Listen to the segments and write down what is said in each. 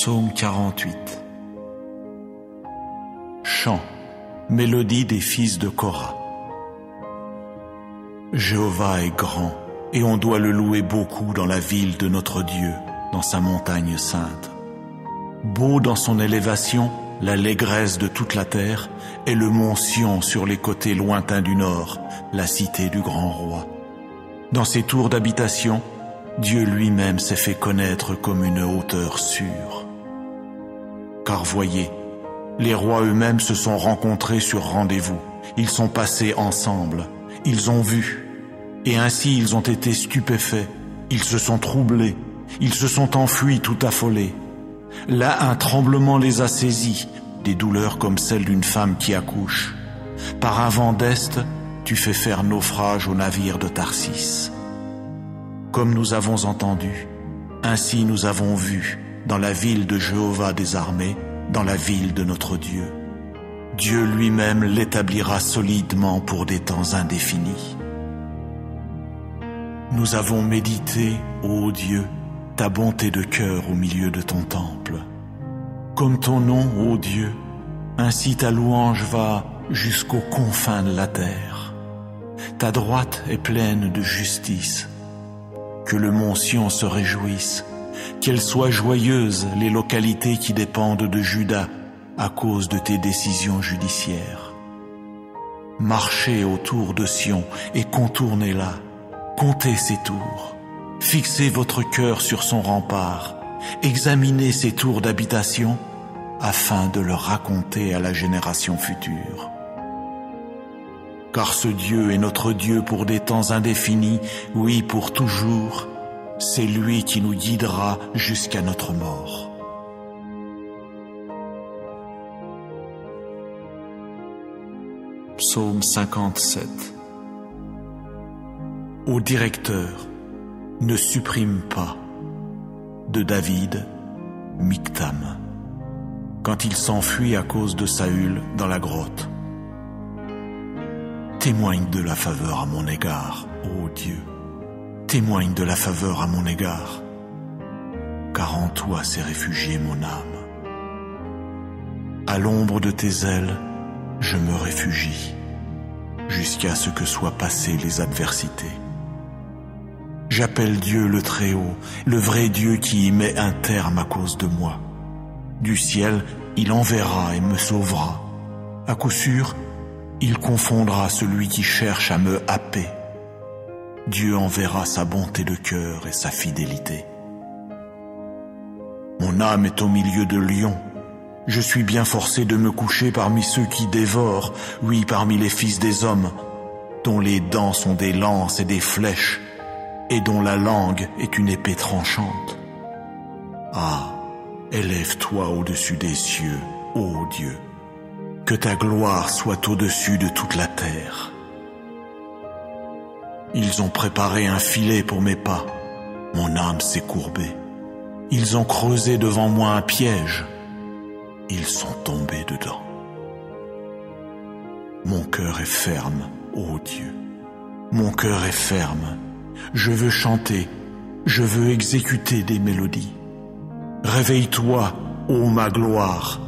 Psaume 48. Chant, mélodie des fils de Korah. Jéhovah est grand, et on doit le louer beaucoup dans la ville de notre Dieu, dans sa montagne sainte. Beau dans son élévation, l'allégresse de toute la terre, et le mont Sion sur les côtés lointains du nord, la cité du grand roi. Dans ses tours d'habitation, Dieu lui-même s'est fait connaître comme une hauteur sûre. Car voyez, les rois eux-mêmes se sont rencontrés sur rendez-vous. Ils sont passés ensemble, ils ont vu, et ainsi ils ont été stupéfaits, ils se sont troublés, ils se sont enfuis tout affolés. Là, un tremblement les a saisis, des douleurs comme celles d'une femme qui accouche. Par un vent d'est, tu fais faire naufrage au navire de Tarsis. Comme nous avons entendu, ainsi nous avons vu, dans la ville de Jéhovah des armées, dans la ville de notre Dieu. Dieu lui-même l'établira solidement pour des temps indéfinis. Nous avons médité, ô Dieu, ta bonté de cœur au milieu de ton temple. Comme ton nom, ô Dieu, ainsi ta louange va jusqu'aux confins de la terre. Ta droite est pleine de justice. Que le mont Sion se réjouisse, qu'elles soient joyeuses les localités qui dépendent de Juda à cause de tes décisions judiciaires. Marchez autour de Sion et contournez-la, comptez ses tours, fixez votre cœur sur son rempart, examinez ses tours d'habitation afin de le raconter à la génération future. Car ce Dieu est notre Dieu pour des temps indéfinis, oui, pour toujours. C'est lui qui nous guidera jusqu'à notre mort. Psaume 57. Ô directeur, ne supprime pas, de David, Mictam, quand il s'enfuit à cause de Saül dans la grotte. Témoigne de la faveur à mon égard, ô Dieu. Témoigne de la faveur à mon égard, car en toi s'est réfugiée mon âme. À l'ombre de tes ailes, je me réfugie, jusqu'à ce que soient passées les adversités. J'appelle Dieu le Très-Haut, le vrai Dieu qui y met un terme à cause de moi. Du ciel, il enverra et me sauvera. À coup sûr, il confondra celui qui cherche à me happer. Dieu enverra sa bonté de cœur et sa fidélité. Mon âme est au milieu de lions. Je suis bien forcé de me coucher parmi ceux qui dévorent, oui, parmi les fils des hommes, dont les dents sont des lances et des flèches, et dont la langue est une épée tranchante. Ah, élève-toi au-dessus des cieux, ô Dieu. Que ta gloire soit au-dessus de toute la terre. Ils ont préparé un filet pour mes pas. Mon âme s'est courbée. Ils ont creusé devant moi un piège. Ils sont tombés dedans. Mon cœur est ferme, ô Dieu. Mon cœur est ferme. Je veux chanter. Je veux exécuter des mélodies. Réveille-toi, ô ma gloire.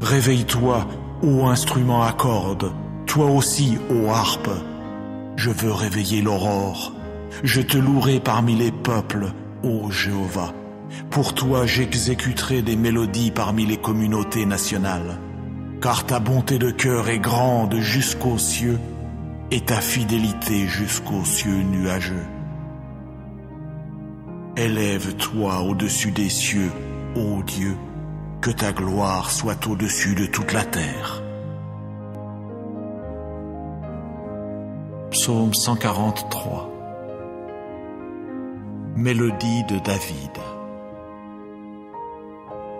Réveille-toi, ô instrument à cordes, toi aussi, ô harpe. Je veux réveiller l'aurore. Je te louerai parmi les peuples, ô Jéhovah. Pour toi, j'exécuterai des mélodies parmi les communautés nationales. Car ta bonté de cœur est grande jusqu'aux cieux et ta fidélité jusqu'aux cieux nuageux. Élève-toi au-dessus des cieux, ô Dieu. Que ta gloire soit au-dessus de toute la terre. Psaume 143. Mélodie de David.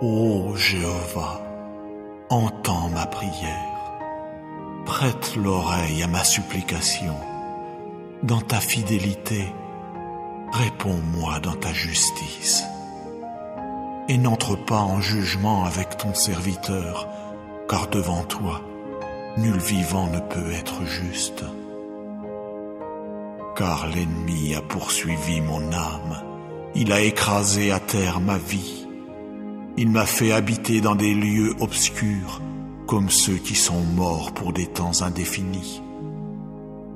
Ô Jéhovah, entends ma prière. Prête l'oreille à ma supplication. Dans ta fidélité, réponds-moi dans ta justice. Et n'entre pas en jugement avec ton serviteur, car devant toi, nul vivant ne peut être juste. Car l'ennemi a poursuivi mon âme, il a écrasé à terre ma vie. Il m'a fait habiter dans des lieux obscurs, comme ceux qui sont morts pour des temps indéfinis.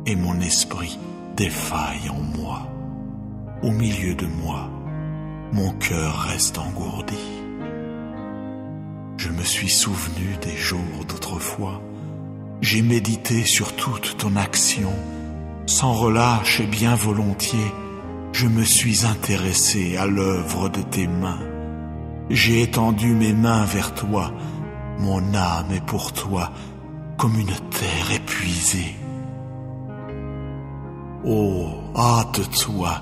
Et mon esprit défaille en moi. Au milieu de moi, mon cœur reste engourdi. Je me suis souvenu des jours d'autrefois. J'ai médité sur toute ton action. Sans relâche et bien volontiers, je me suis intéressé à l'œuvre de tes mains. J'ai étendu mes mains vers toi. Mon âme est pour toi comme une terre épuisée. Oh, hâte-toi,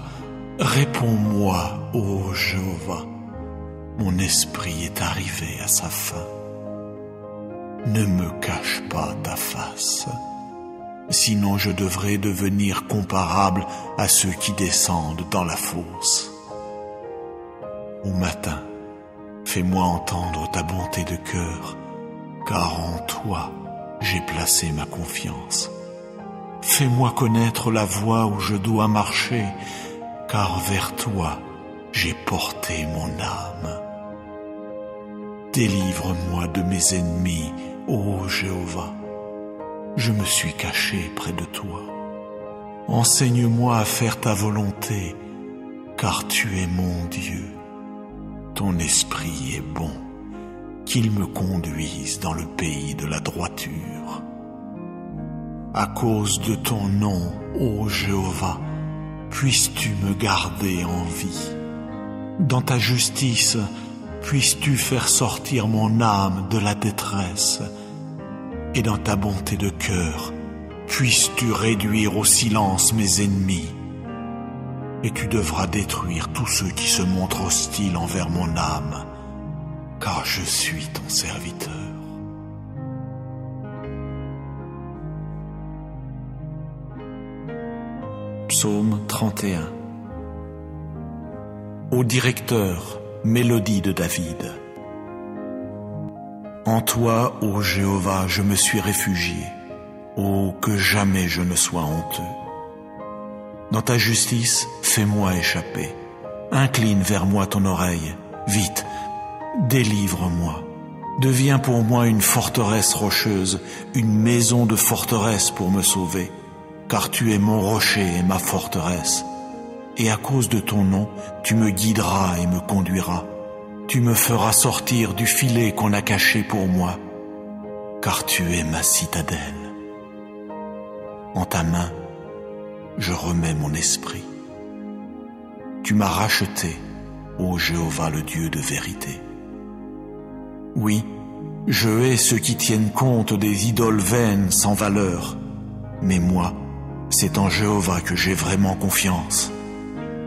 réponds-moi, ô Jéhovah. Mon esprit est arrivé à sa fin. Ne me cache pas ta face, sinon je devrais devenir comparable à ceux qui descendent dans la fosse. Au matin, fais-moi entendre ta bonté de cœur, car en toi j'ai placé ma confiance. Fais-moi connaître la voie où je dois marcher, car vers toi j'ai porté mon âme. Délivre-moi de mes ennemis, ô Jéhovah. Je me suis caché près de toi. Enseigne-moi à faire ta volonté, car tu es mon Dieu. Ton esprit est bon, qu'il me conduise dans le pays de la droiture. À cause de ton nom, ô Jéhovah, puisses-tu me garder en vie. Dans ta justice, puisses-tu faire sortir mon âme de la détresse. Et dans ta bonté de cœur, puisses-tu réduire au silence mes ennemis. Et tu devras détruire tous ceux qui se montrent hostiles envers mon âme, car je suis ton serviteur. Psaume 31. Au directeur, mélodie de David. En toi, ô Jéhovah, je me suis réfugié. Oh, que jamais je ne sois honteux. Dans ta justice, fais-moi échapper. Incline vers moi ton oreille. Vite, délivre-moi. Deviens pour moi une forteresse rocheuse, une maison de forteresse pour me sauver. Car tu es mon rocher et ma forteresse. Et à cause de ton nom, tu me guideras et me conduiras. Tu me feras sortir du filet qu'on a caché pour moi, car tu es ma citadelle. En ta main, je remets mon esprit. Tu m'as racheté, ô Jéhovah le Dieu de vérité. Oui, je hais ceux qui tiennent compte des idoles vaines sans valeur, mais moi, c'est en Jéhovah que j'ai vraiment confiance.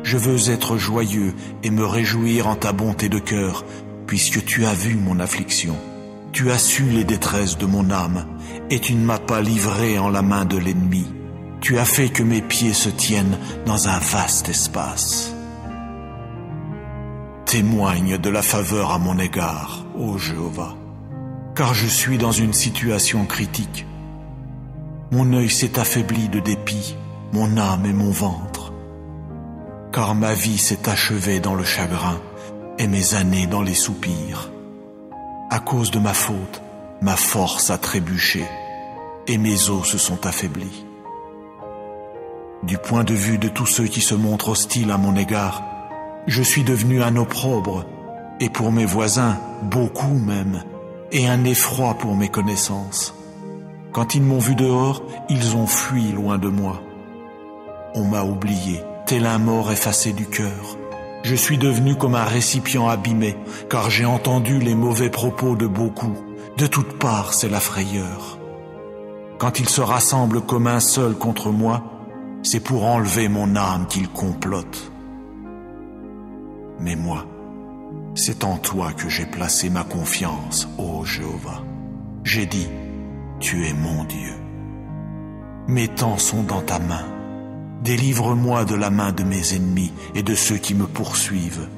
Je veux être joyeux et me réjouir en ta bonté de cœur, puisque tu as vu mon affliction. Tu as su les détresses de mon âme, et tu ne m'as pas livré en la main de l'ennemi. Tu as fait que mes pieds se tiennent dans un vaste espace. Témoigne de la faveur à mon égard, ô Jéhovah, car je suis dans une situation critique. Mon œil s'est affaibli de dépit, mon âme et mon ventre. Car ma vie s'est achevée dans le chagrin et mes années dans les soupirs. À cause de ma faute, ma force a trébuché et mes os se sont affaiblis. Du point de vue de tous ceux qui se montrent hostiles à mon égard, je suis devenu un opprobre, et pour mes voisins, beaucoup même, et un effroi pour mes connaissances. Quand ils m'ont vu dehors, ils ont fui loin de moi. On m'a oublié, tel un mort effacé du cœur. Je suis devenu comme un récipient abîmé, car j'ai entendu les mauvais propos de beaucoup. De toutes parts, c'est la frayeur. Quand ils se rassemblent comme un seul contre moi, c'est pour enlever mon âme qu'ils complotent. Mais moi, c'est en toi que j'ai placé ma confiance, ô Jéhovah. J'ai dit, tu es mon Dieu. Mes temps sont dans ta main. Délivre-moi de la main de mes ennemis et de ceux qui me poursuivent.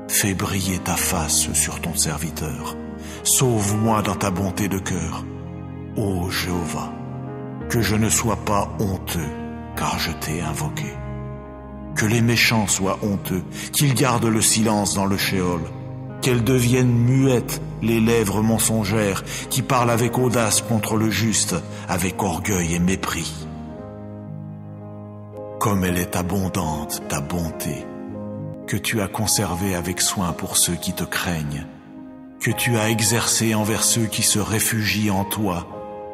Fais briller ta face sur ton serviteur. Sauve-moi dans ta bonté de cœur, ô Jéhovah, que je ne sois pas honteux, car je t'ai invoqué. Que les méchants soient honteux, qu'ils gardent le silence dans le shéol, qu'elles deviennent muettes les lèvres mensongères qui parlent avec audace contre le juste, avec orgueil et mépris. Comme elle est abondante, ta bonté, que tu as conservée avec soin pour ceux qui te craignent, que tu as exercée envers ceux qui se réfugient en toi,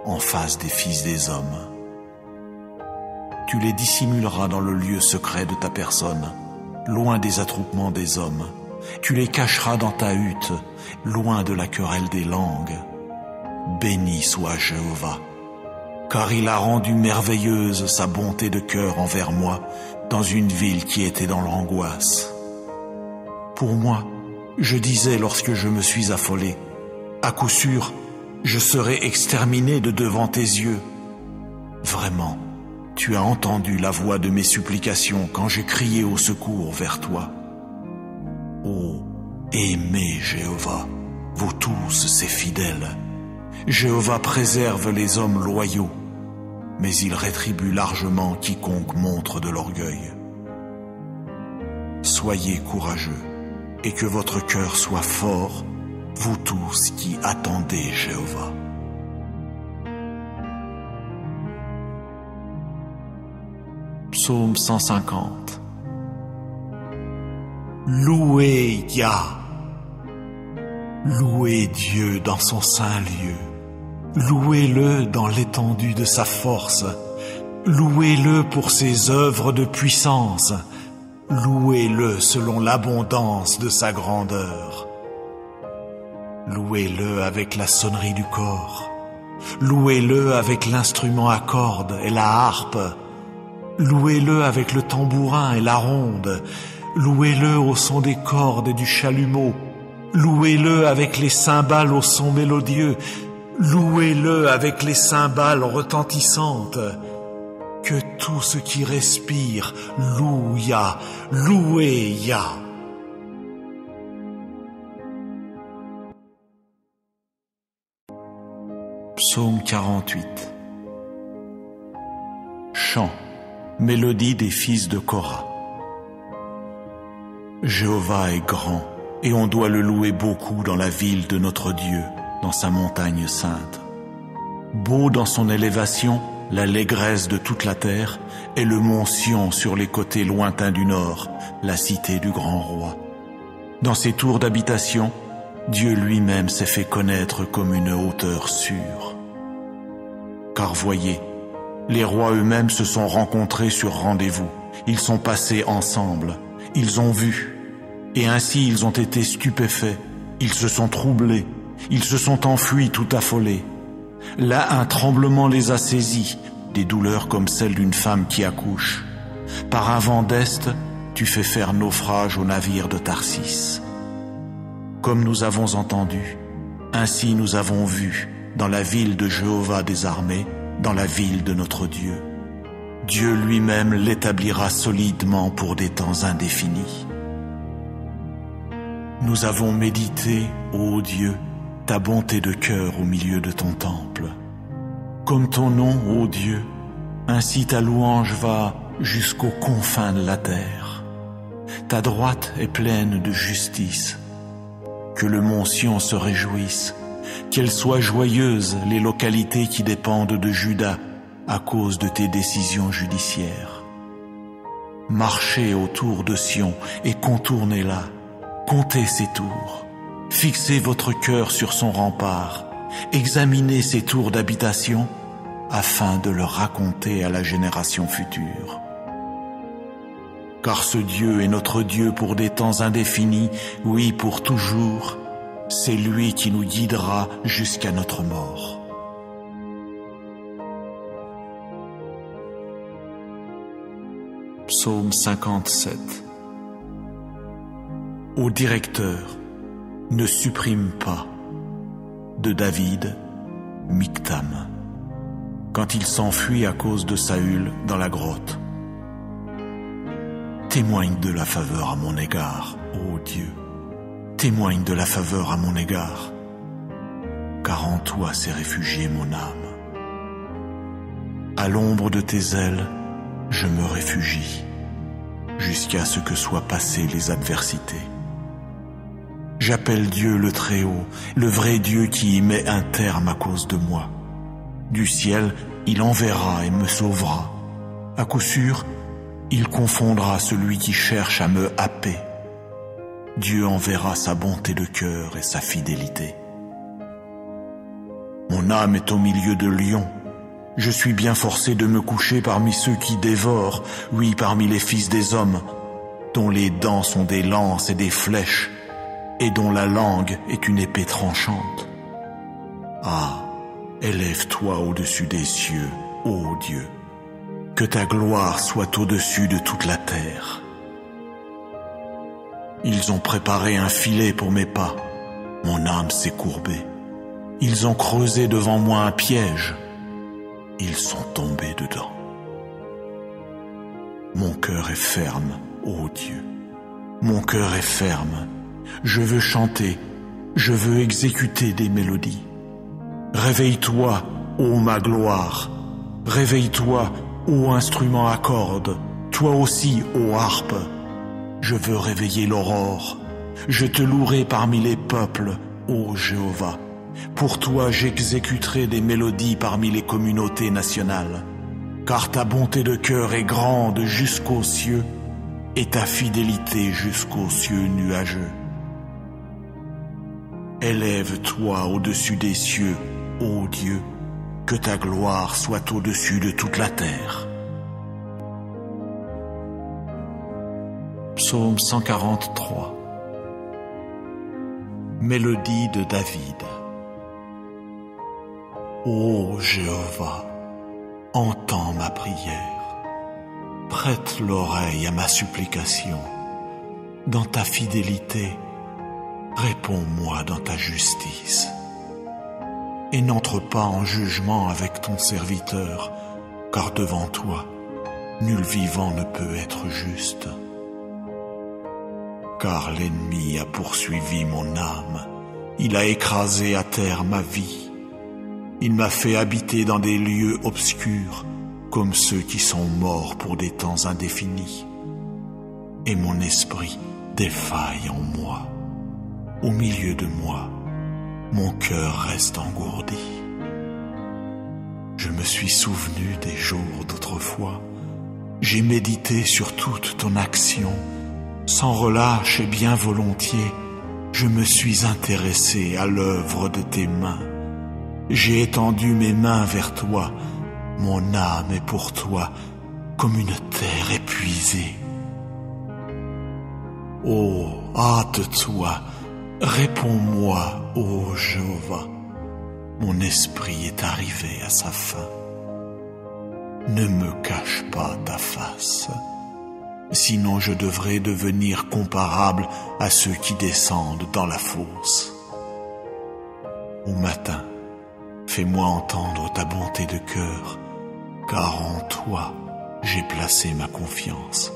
en face des fils des hommes. Tu les dissimuleras dans le lieu secret de ta personne, loin des attroupements des hommes. Tu les cacheras dans ta hutte, loin de la querelle des langues. Béni soit Jéhovah, car il a rendu merveilleuse sa bonté de cœur envers moi dans une ville qui était dans l'angoisse. Pour moi, je disais lorsque je me suis affolé, à coup sûr, je serai exterminé de devant tes yeux. Vraiment, tu as entendu la voix de mes supplications quand j'ai crié au secours vers toi. Ô, aimez Jéhovah, vous tous ses fidèles. Jéhovah préserve les hommes loyaux, mais il rétribue largement quiconque montre de l'orgueil. Soyez courageux, et que votre cœur soit fort, vous tous qui attendez Jéhovah. Psaume 150. Louez Yah, louez Dieu dans son saint lieu, louez-le dans l'étendue de sa force, louez-le pour ses œuvres de puissance, louez-le selon l'abondance de sa grandeur. Louez-le avec la sonnerie du cor, louez-le avec l'instrument à cordes et la harpe, louez-le avec le tambourin et la ronde, louez-le au son des cordes et du chalumeau, louez-le avec les cymbales au son mélodieux, louez-le avec les cymbales retentissantes. Que tout ce qui respire loue Yah, louez Yah. Psaume 48. Chant, mélodie des fils de Korah. Jéhovah est grand, et on doit le louer beaucoup dans la ville de notre Dieu, dans sa montagne sainte. Beau dans son élévation, l'allégresse de toute la terre, et le mont Sion sur les côtés lointains du nord, la cité du grand roi. Dans ses tours d'habitation, Dieu lui-même s'est fait connaître comme une hauteur sûre. Car voyez, les rois eux-mêmes se sont rencontrés sur rendez-vous. Ils sont passés ensemble, ils ont vu, et ainsi ils ont été stupéfaits, ils se sont troublés, ils se sont enfuis tout affolés. Là, un tremblement les a saisis, des douleurs comme celles d'une femme qui accouche. Par un vent d'est, tu fais faire naufrage au navire de Tarsis. Comme nous avons entendu, ainsi nous avons vu, dans la ville de Jéhovah des armées, dans la ville de notre Dieu. Dieu lui-même l'établira solidement pour des temps indéfinis. Nous avons médité, ô Dieu, ta bonté de cœur au milieu de ton temple. Comme ton nom, ô Dieu, ainsi ta louange va jusqu'aux confins de la terre. Ta droite est pleine de justice. Que le mont Sion se réjouisse, qu'elles soient joyeuses les localités qui dépendent de Juda à cause de tes décisions judiciaires. Marchez autour de Sion et contournez-la, comptez ses tours, fixez votre cœur sur son rempart, examinez ses tours d'habitation afin de le raconter à la génération future. Car ce Dieu est notre Dieu pour des temps indéfinis, oui, pour toujours. C'est lui qui nous guidera jusqu'à notre mort. Psaume 57. Ô directeur, ne supprime pas. De David, Mictam. Quand il s'enfuit à cause de Saül dans la grotte. Témoigne de la faveur à mon égard, ô Dieu. Témoigne de la faveur à mon égard, car en toi s'est réfugiée mon âme. À l'ombre de tes ailes, je me réfugie, jusqu'à ce que soient passées les adversités. J'appelle Dieu le Très-Haut, le vrai Dieu qui y met un terme à cause de moi. Du ciel, il enverra et me sauvera. À coup sûr, il confondra celui qui cherche à me happer. Dieu enverra sa bonté de cœur et sa fidélité. Mon âme est au milieu de lions. Je suis bien forcé de me coucher parmi ceux qui dévorent, oui, parmi les fils des hommes, dont les dents sont des lances et des flèches, et dont la langue est une épée tranchante. Ah, élève-toi au-dessus des cieux, ô Dieu, que ta gloire soit au-dessus de toute la terre. Ils ont préparé un filet pour mes pas, mon âme s'est courbée. Ils ont creusé devant moi un piège, ils sont tombés dedans. Mon cœur est ferme, ô Dieu, mon cœur est ferme. Je veux chanter, je veux exécuter des mélodies. Réveille-toi, ô ma gloire, réveille-toi, ô instrument à cordes, toi aussi, ô harpe. Je veux réveiller l'aurore, je te louerai parmi les peuples, ô Jéhovah. Pour toi j'exécuterai des mélodies parmi les communautés nationales, car ta bonté de cœur est grande jusqu'aux cieux, et ta fidélité jusqu'aux cieux nuageux. Élève-toi au-dessus des cieux, ô Dieu, que ta gloire soit au-dessus de toute la terre. Psaume 143. Mélodie de David. Ô Jéhovah, entends ma prière, prête l'oreille à ma supplication. Dans ta fidélité, réponds-moi dans ta justice. Et n'entre pas en jugement avec ton serviteur, car devant toi, nul vivant ne peut être juste. Car l'ennemi a poursuivi mon âme, il a écrasé à terre ma vie. Il m'a fait habiter dans des lieux obscurs, comme ceux qui sont morts pour des temps indéfinis. Et mon esprit défaille en moi. Au milieu de moi, mon cœur reste engourdi. Je me suis souvenu des jours d'autrefois. J'ai médité sur toute ton action. Sans relâche et bien volontiers, je me suis intéressé à l'œuvre de tes mains. J'ai étendu mes mains vers toi, mon âme est pour toi comme une terre épuisée. Oh, hâte-toi, réponds-moi, ô Jéhovah, mon esprit est arrivé à sa fin. Ne me cache pas ta face, sinon je devrais devenir comparable à ceux qui descendent dans la fosse. Au matin, fais-moi entendre ta bonté de cœur, car en toi j'ai placé ma confiance.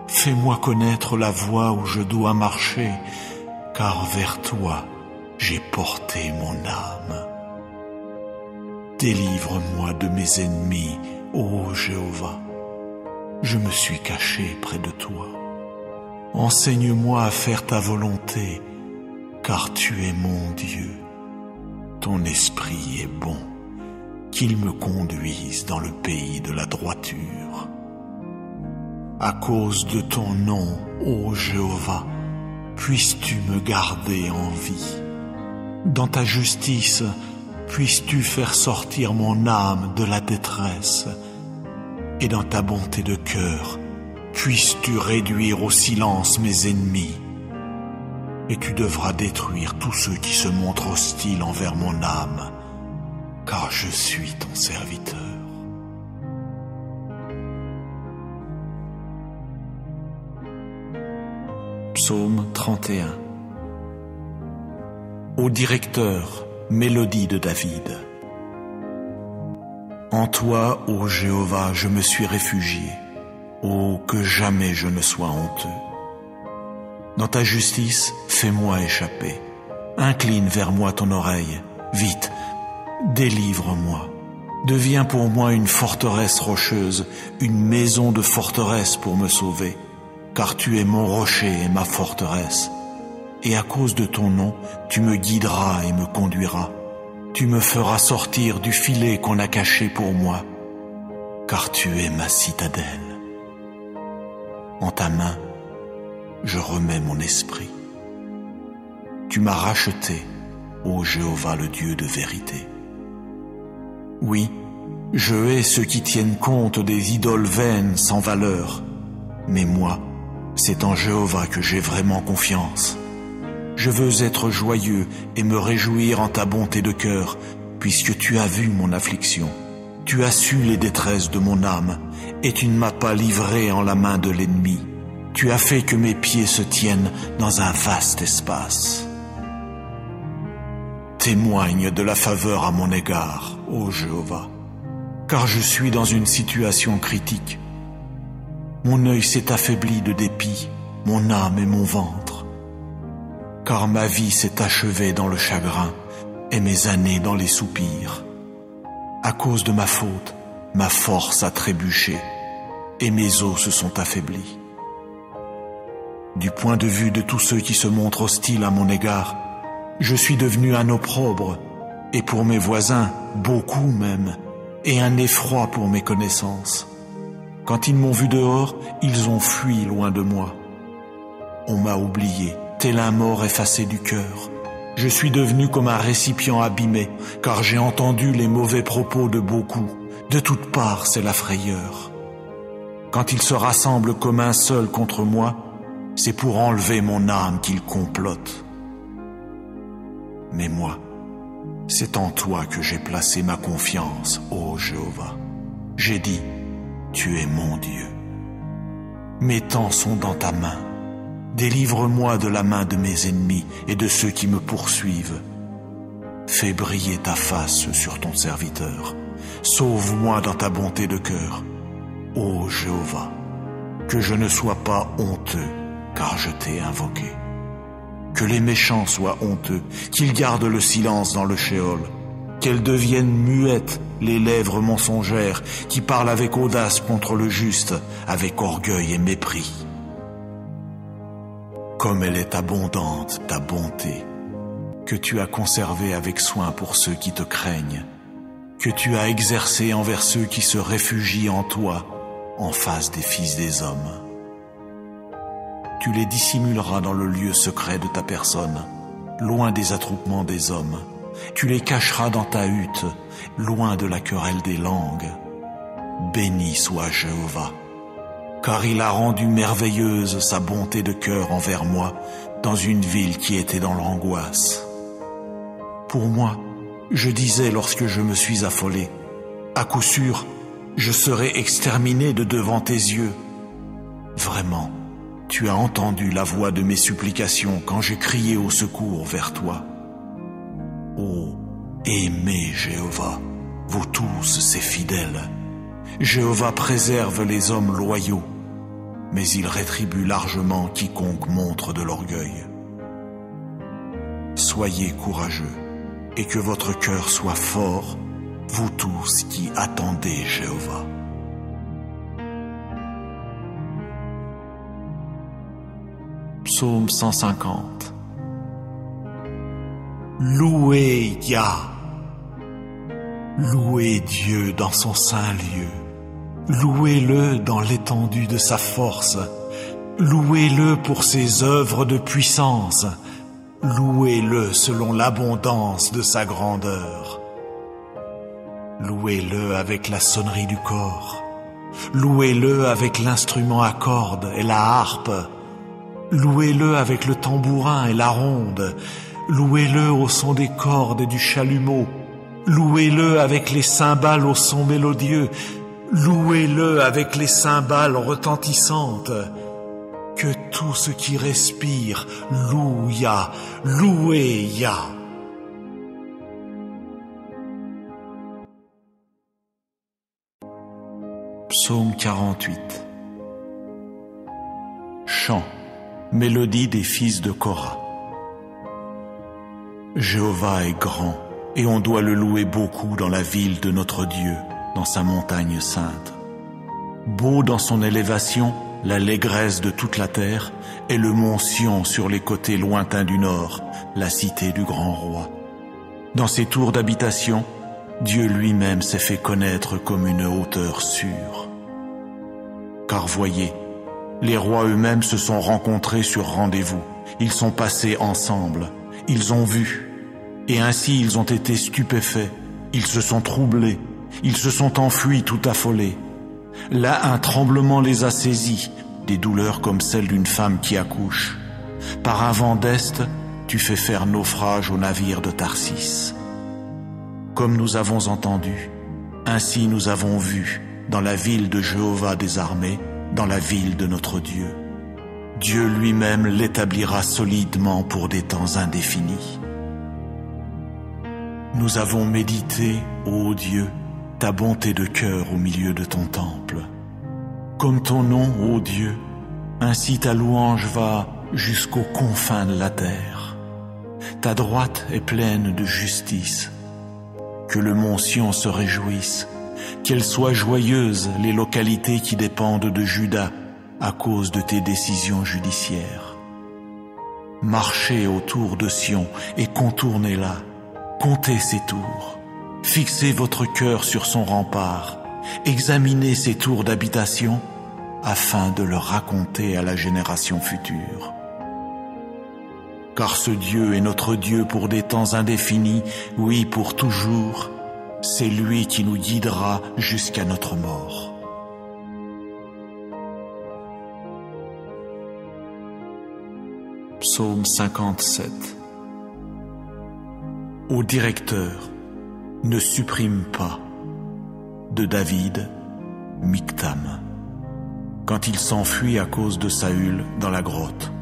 Fais-moi connaître la voie où je dois marcher, car vers toi j'ai porté mon âme. Délivre-moi de mes ennemis, ô Jéhovah. Je me suis caché près de toi. Enseigne-moi à faire ta volonté, car tu es mon Dieu. Ton esprit est bon, qu'il me conduise dans le pays de la droiture. À cause de ton nom, ô Jéhovah, puisses-tu me garder en vie. Dans ta justice, puisses-tu faire sortir mon âme de la détresse. Et dans ta bonté de cœur, puisses-tu réduire au silence mes ennemis. Et tu devras détruire tous ceux qui se montrent hostiles envers mon âme, car je suis ton serviteur. Psaume 31. Au directeur, mélodie de David. En toi, ô Jéhovah, je me suis réfugié. Oh, que jamais je ne sois honteux. Dans ta justice, fais-moi échapper. Incline vers moi ton oreille. Vite, délivre-moi. Deviens pour moi une forteresse rocheuse, une maison de forteresse pour me sauver. Car tu es mon rocher et ma forteresse. et à cause de ton nom, tu me guideras et me conduiras. Tu me feras sortir du filet qu'on a caché pour moi, car tu es ma citadelle. En ta main, je remets mon esprit. Tu m'as racheté, ô Jéhovah, le Dieu de vérité. Oui, je hais ceux qui tiennent compte des idoles vaines sans valeur, mais moi, c'est en Jéhovah que j'ai vraiment confiance. Je veux être joyeux et me réjouir en ta bonté de cœur, puisque tu as vu mon affliction. Tu as su les détresses de mon âme, et tu ne m'as pas livré en la main de l'ennemi. Tu as fait que mes pieds se tiennent dans un vaste espace. Témoigne de la faveur à mon égard, ô Jéhovah, car je suis dans une situation critique. Mon œil s'est affaibli de dépit, mon âme et mon ventre, car ma vie s'est achevée dans le chagrin et mes années dans les soupirs. À cause de ma faute, ma force a trébuché et mes os se sont affaiblis. Du point de vue de tous ceux qui se montrent hostiles à mon égard, je suis devenu un opprobre, et pour mes voisins, beaucoup même, et un effroi pour mes connaissances. Quand ils m'ont vu dehors, ils ont fui loin de moi. On m'a oublié, tel un mort effacé du cœur. Je suis devenu comme un récipient abîmé, car j'ai entendu les mauvais propos de beaucoup. De toutes parts, c'est la frayeur. Quand ils se rassemblent comme un seul contre moi, c'est pour enlever mon âme qu'ils complotent. Mais moi, c'est en toi que j'ai placé ma confiance, ô Jéhovah. J'ai dit, tu es mon Dieu. Mes temps sont dans ta main. Délivre-moi de la main de mes ennemis et de ceux qui me poursuivent. Fais briller ta face sur ton serviteur. Sauve-moi dans ta bonté de cœur, ô Jéhovah. Que je ne sois pas honteux, car je t'ai invoqué. Que les méchants soient honteux, qu'ils gardent le silence dans le shéol, qu'elles deviennent muettes les lèvres mensongères qui parlent avec audace contre le juste, avec orgueil et mépris. Comme elle est abondante, ta bonté, que tu as conservée avec soin pour ceux qui te craignent, que tu as exercée envers ceux qui se réfugient en toi, en face des fils des hommes. Tu les dissimuleras dans le lieu secret de ta personne, loin des attroupements des hommes. Tu les cacheras dans ta hutte, loin de la querelle des langues. Béni soit Jéhovah, car il a rendu merveilleuse sa bonté de cœur envers moi dans une ville qui était dans l'angoisse. Pour moi, je disais lorsque je me suis affolé, à coup sûr, je serai exterminé de devant tes yeux. Vraiment, tu as entendu la voix de mes supplications quand j'ai crié au secours vers toi. Ô, aimez Jéhovah, vous tous ses fidèles. Jéhovah préserve les hommes loyaux, mais il rétribue largement quiconque montre de l'orgueil. Soyez courageux, et que votre cœur soit fort, vous tous qui attendez Jéhovah. Psaume 150. Louez Yah, louez Dieu dans son saint lieu, louez-le dans l'étendue de sa force, louez-le pour ses œuvres de puissance, louez-le selon l'abondance de sa grandeur. Louez-le avec la sonnerie du cor, louez-le avec l'instrument à cordes et la harpe, louez-le avec le tambourin et la ronde, louez-le au son des cordes et du chalumeau, louez-le avec les cymbales au son mélodieux, louez-le avec les cymbales retentissantes. Que tout ce qui respire loue Yah, louez Yah. Psaume 48. Chant, mélodie des fils de Korah. Jéhovah est grand, et on doit le louer beaucoup dans la ville de notre Dieu, dans sa montagne sainte. Beau dans son élévation, l'allégresse de toute la terre, et le mont Sion sur les côtés lointains du nord, la cité du grand roi. Dans ses tours d'habitation, Dieu lui-même s'est fait connaître comme une hauteur sûre. Car voyez, les rois eux-mêmes se sont rencontrés sur rendez-vous. Ils sont passés ensemble, ils ont vu, et ainsi ils ont été stupéfaits, ils se sont troublés, ils se sont enfuis tout affolés. Là, un tremblement les a saisis, des douleurs comme celles d'une femme qui accouche. Par un vent d'est, tu fais faire naufrage au navire de Tarsis. Comme nous avons entendu, ainsi nous avons vu, dans la ville de Jéhovah des armées, dans la ville de notre Dieu. Dieu lui-même l'établira solidement pour des temps indéfinis. Nous avons médité, ô Dieu, ta bonté de cœur au milieu de ton temple. Comme ton nom, ô Dieu, ainsi ta louange va jusqu'aux confins de la terre. Ta droite est pleine de justice. Que le mont Sion se réjouisse, qu'elles soient joyeuses les localités qui dépendent de Juda à cause de tes décisions judiciaires. Marchez autour de Sion et contournez-la, comptez ses tours, fixez votre cœur sur son rempart, examinez ses tours d'habitation afin de le raconter à la génération future. Car ce Dieu est notre Dieu pour des temps indéfinis, oui, pour toujours. C'est lui qui nous guidera jusqu'à notre mort. Psaume 57. Ô directeur, ne supprime pas, de David, Mictam, quand il s'enfuit à cause de Saül dans la grotte.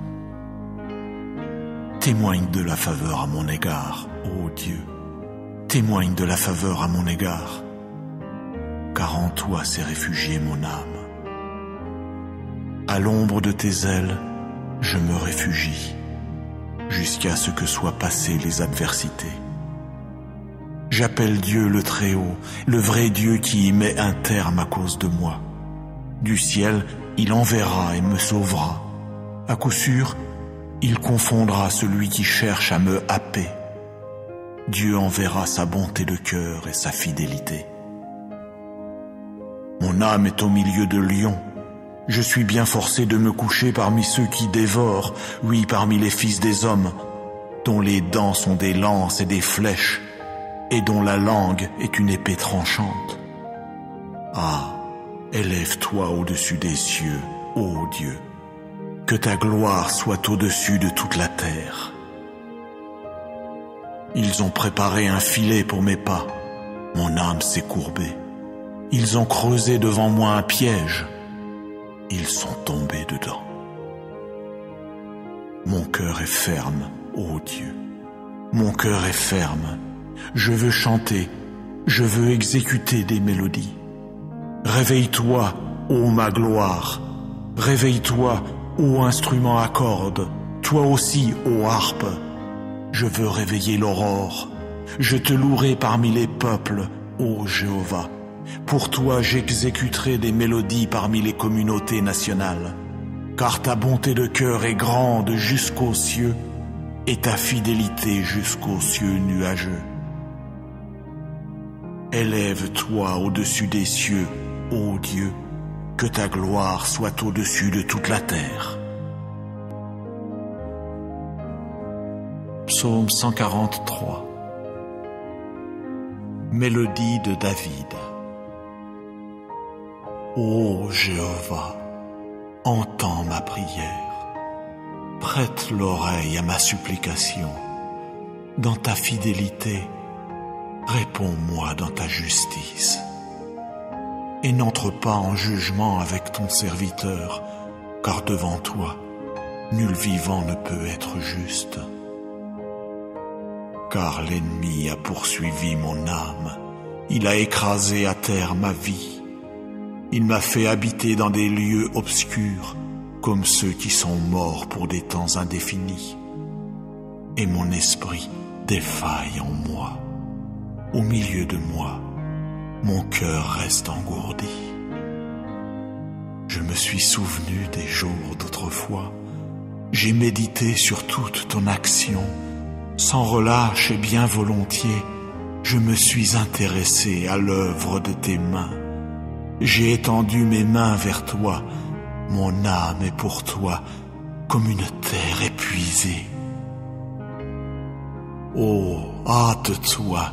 Témoigne de la faveur à mon égard, ô Dieu, témoigne de la faveur à mon égard, car en toi s'est réfugiée mon âme. À l'ombre de tes ailes, je me réfugie, jusqu'à ce que soient passées les adversités. J'appelle Dieu le Très-Haut, le vrai Dieu qui y met un terme à cause de moi. Du ciel, il enverra et me sauvera. À coup sûr, il confondra celui qui cherche à me happer. Dieu enverra sa bonté de cœur et sa fidélité. Mon âme est au milieu de lions. Je suis bien forcé de me coucher parmi ceux qui dévorent, oui, parmi les fils des hommes, dont les dents sont des lances et des flèches, et dont la langue est une épée tranchante. Ah, élève-toi au-dessus des cieux, ô Dieu. Que ta gloire soit au-dessus de toute la terre. Ils ont préparé un filet pour mes pas. Mon âme s'est courbée. Ils ont creusé devant moi un piège. Ils sont tombés dedans. Mon cœur est ferme, ô Dieu. Mon cœur est ferme. Je veux chanter. Je veux exécuter des mélodies. Réveille-toi, ô ma gloire. Réveille-toi, ô instrument à cordes, toi aussi, ô harpe. Je veux réveiller l'aurore. Je te louerai parmi les peuples, ô Jéhovah. Pour toi, j'exécuterai des mélodies parmi les communautés nationales. Car ta bonté de cœur est grande jusqu'aux cieux et ta fidélité jusqu'aux cieux nuageux. Élève-toi au-dessus des cieux, ô Dieu. Que ta gloire soit au-dessus de toute la terre. Psaume 143. Mélodie de David. Ô Jéhovah, entends ma prière. Prête l'oreille à ma supplication. Dans ta fidélité, réponds-moi dans ta justice. Et n'entre pas en jugement avec ton serviteur, car devant toi, nul vivant ne peut être juste. Car l'ennemi a poursuivi mon âme, il a écrasé à terre ma vie. Il m'a fait habiter dans des lieux obscurs, comme ceux qui sont morts pour des temps indéfinis. Et mon esprit défaille en moi. Au milieu de moi, mon cœur reste engourdi. Je me suis souvenu des jours d'autrefois. J'ai médité sur toute ton action. Sans relâche et bien volontiers, je me suis intéressé à l'œuvre de tes mains. J'ai étendu mes mains vers toi. Mon âme est pour toi comme une terre épuisée. Oh, hâte-toi,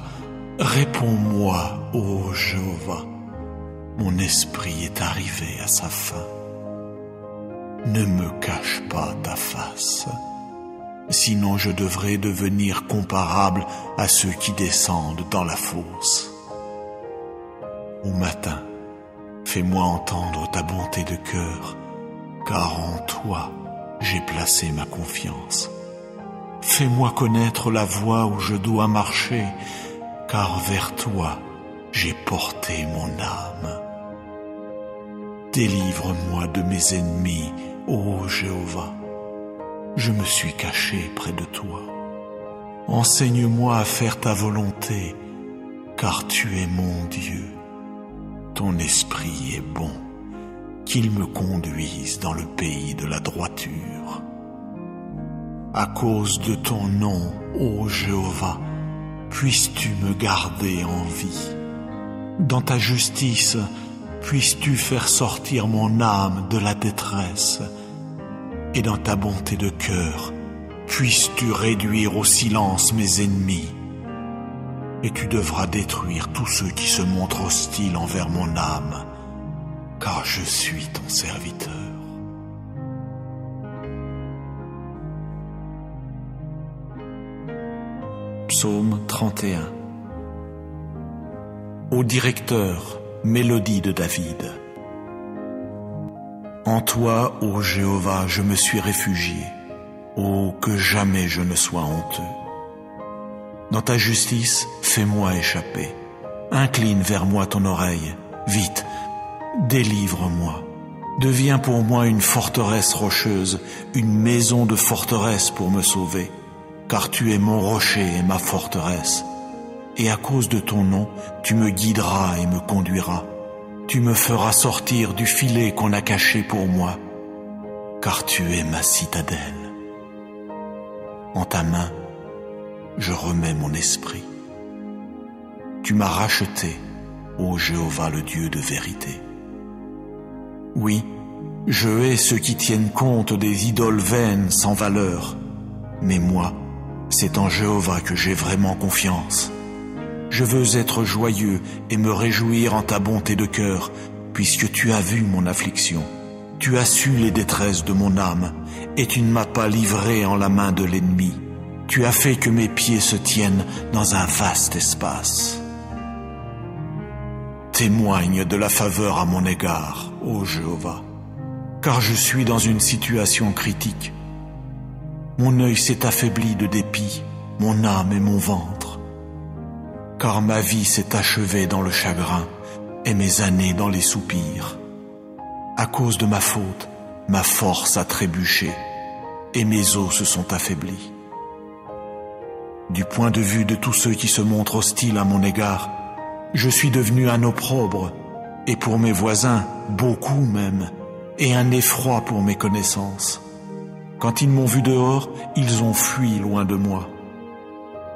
réponds-moi, ô Jéhovah. Mon esprit est arrivé à sa fin. Ne me cache pas ta face, sinon je devrais devenir comparable à ceux qui descendent dans la fosse. Au matin, fais-moi entendre ta bonté de cœur, car en toi j'ai placé ma confiance. Fais-moi connaître la voie où je dois marcher, car vers toi j'ai porté mon âme. Délivre-moi de mes ennemis, ô Jéhovah. Je me suis caché près de toi. Enseigne-moi à faire ta volonté, car tu es mon Dieu. Ton esprit est bon, qu'il me conduise dans le pays de la droiture. À cause de ton nom, ô Jéhovah, puisses-tu me garder en vie. Dans ta justice, puisses-tu faire sortir mon âme de la détresse. Et dans ta bonté de cœur, puisses-tu réduire au silence mes ennemis. Et tu devras détruire tous ceux qui se montrent hostiles envers mon âme, car je suis ton serviteur. Psaume 31. Au directeur, mélodie de David. En toi, ô Jéhovah, je me suis réfugié. Oh, que jamais je ne sois honteux. Dans ta justice, fais-moi échapper. Incline vers moi ton oreille. Vite, délivre-moi. Deviens pour moi une forteresse rocheuse, une maison de forteresse pour me sauver. Car tu es mon rocher et ma forteresse. Et à cause de ton nom, tu me guideras et me conduiras. Tu me feras sortir du filet qu'on a caché pour moi, car tu es ma citadelle. En ta main, je remets mon esprit. Tu m'as racheté, ô Jéhovah le Dieu de vérité. Oui, je hais ceux qui tiennent compte des idoles vaines sans valeur, mais moi, c'est en Jéhovah que j'ai vraiment confiance. Je veux être joyeux et me réjouir en ta bonté de cœur, puisque tu as vu mon affliction. Tu as su les détresses de mon âme, et tu ne m'as pas livré en la main de l'ennemi. Tu as fait que mes pieds se tiennent dans un vaste espace. Témoigne de la faveur à mon égard, ô Jéhovah, car je suis dans une situation critique. Mon œil s'est affaibli de dépit, mon âme et mon ventre. Car ma vie s'est achevée dans le chagrin et mes années dans les soupirs. À cause de ma faute, ma force a trébuché et mes os se sont affaiblis. Du point de vue de tous ceux qui se montrent hostiles à mon égard, je suis devenu un opprobre, et pour mes voisins, beaucoup même, et un effroi pour mes connaissances. Quand ils m'ont vu dehors, ils ont fui loin de moi.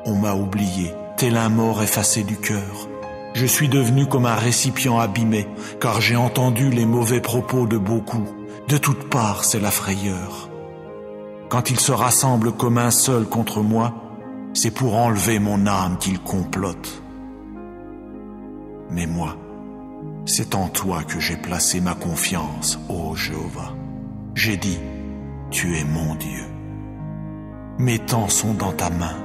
On m'a oublié, tel un mort effacé du cœur. Je suis devenu comme un récipient abîmé, car j'ai entendu les mauvais propos de beaucoup. De toutes parts, c'est la frayeur. Quand ils se rassemblent comme un seul contre moi, c'est pour enlever mon âme qu'ils complotent. Mais moi, c'est en toi que j'ai placé ma confiance, ô Jéhovah. J'ai dit, tu es mon Dieu. Mes temps sont dans ta main.